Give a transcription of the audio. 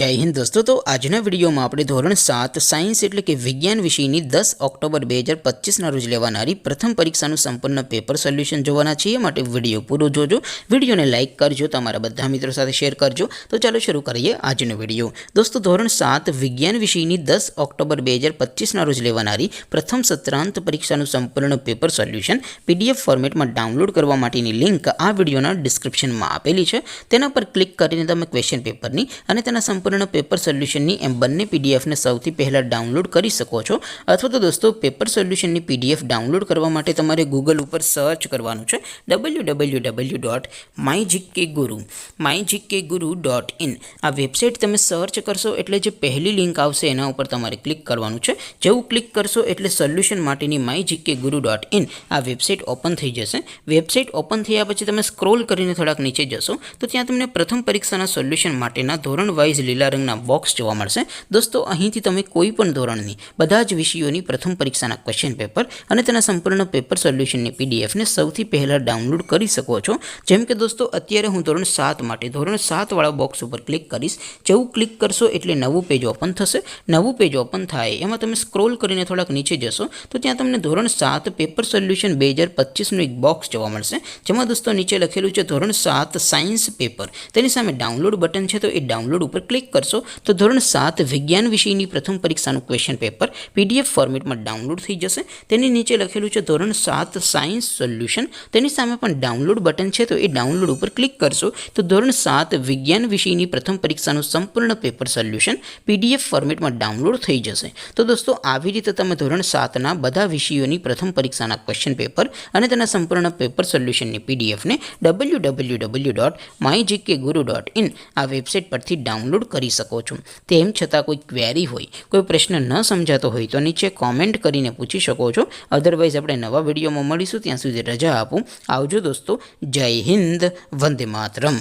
जय हिंद दोस्तों। तो આજના વિડીયોમાં આપણે ધોરણ 7 સાયન્સ એટલે કે વિજ્ઞાન વિષયની 10 ઓક્ટોબર 2025 ના રોજ લેવાનારી પ્રથમ પરીક્ષાનું સંપૂર્ણ પેપર સોલ્યુશન જોવાના છીએ। માટે વિડીયો પૂરો જોજો, વિડીયોને લાઇક કરજો, તમારા બધા મિત્રો સાથે શેર કરજો। તો ચાલો શરૂ કરીએ આજનો વિડીયો। દોસ્તો ધોરણ 7 વિજ્ઞાન વિષયની 10 ઓક્ટોબર 2025 ના રોજ લેવાનારી પ્રથમ સત્રાંત પરીક્ષાનું સંપૂર્ણ પેપર સોલ્યુશન પીડીએફ ફોર્મેટમાં ડાઉનલોડ કરવા માટેની લિંક આ વિડીયોના ડિસ્ક્રિપ્શનમાં આપેલી છે। તેના પર ક્લિક કરીને તમે ક્વેશ્ચન પેપરની અને તેના સંપૂर्ण पेपर सोल्यूशन एम बने पीडीएफ ने सौथी पहला डाउनलॉड कर सको छो। अथवा तो दोस्तों पेपर सोल्यूशन पीडीएफ डाउनलॉड करवा माटे तमारे गूगल पर सर्च करवानुं छे www.mygkguru.in आ वेबसाइट तमे सर्च करशो एटले जे पहली लिंक आवशे एना उपर तमारे क्लिक करवानुं छे। जेवुं क्लिक करशो एटले सोल्यूशन माटेनी mygkguru.in आ वेबसाइट ओपन थई जशे। वेबसाइट ओपन थया पछी तमे स्क्रॉल करीने थोड़ाक नीचे जशो तो त्यां तमने प्रथम परीक्षाना सोल्यूशन माटेना धोरण वाइज लीला रंगना बॉक्स जोवा मळशे। दोस्तों અહીંથી તમે કોઈ પણ ધોરણની બધા જ વિષયોની પ્રથમ પરીક્ષાના ક્વેશ્ચન પેપર અને તેના સંપૂર્ણ પેપર સોલ્યુશનની પીડીએફ ને સૌથી પહેલા ડાઉનલોડ કરી શકો છો। જેમ કે દોસ્તો અત્યારે હું ધોરણ 7 માટે ધોરણ 7 વાળા બોક્સ ઉપર ક્લિક કરીશ। જેવું ક્લિક કરશો એટલે નવું પેજ ઓપન થશે। નવું પેજ ઓપન થાય એમાં તમે સ્ક્રોલ કરીને થોડાક નીચે જશો તો ત્યાં તમને ધોરણ 7 પેપર સોલ્યુશન 2025 નું એક બોક્સ જોવા મળશે। જેમાં દોસ્તો નીચે લખેલું છે ધોરણ 7 સાયન્સ પેપર, તેની સામે ડાઉનલોડ બટન છે તો એ ડાઉનલોડ ઉપર क्लिक करशो तो धोरण 7 विज्ञान विषयनी प्रथम परीक्षाનું क्वेश्चन पेपर पीडीएफ फॉर्मेट में डाउनलॉड थई जशे। तेनी नीचे लखेलुं छे धोरण 7 सायन्स सोल्यूशन, तेनी सामे पण डाउनलॉड बटन छे तो ए डाउनलॉड पर क्लिक करशो तो धोरण 7 विज्ञान विषयनी प्रथम परीक्षाનું संपूर्ण पेपर सोल्यूशन पीडीएफ फॉर्मेट में डाउनलॉड थई जशे। तो दोस्तों આવી રીતે તમે ધોરણ 7 ના બધા વિષયોની પ્રથમ પરીક્ષાના ક્વેશ્ચન પેપર અને તેના સંપૂર્ણ પેપર સોલ્યુશનની પીડીએફ ને www.mygkguru.in આ વેબસાઇટ પરથી डाउनलॉड करी सको छो। तेम छतां कोई क्वेरी होय, कोई प्रश्न न समझातो होय तो नीचे कॉमेंट करीने पूछी शको छो। अदरवाइज आपणे नवा विडियोमां मळीशुं, त्यां सुधी रजा आपो। आवजो दोस्तों। जय हिंद, वंदे मातरम।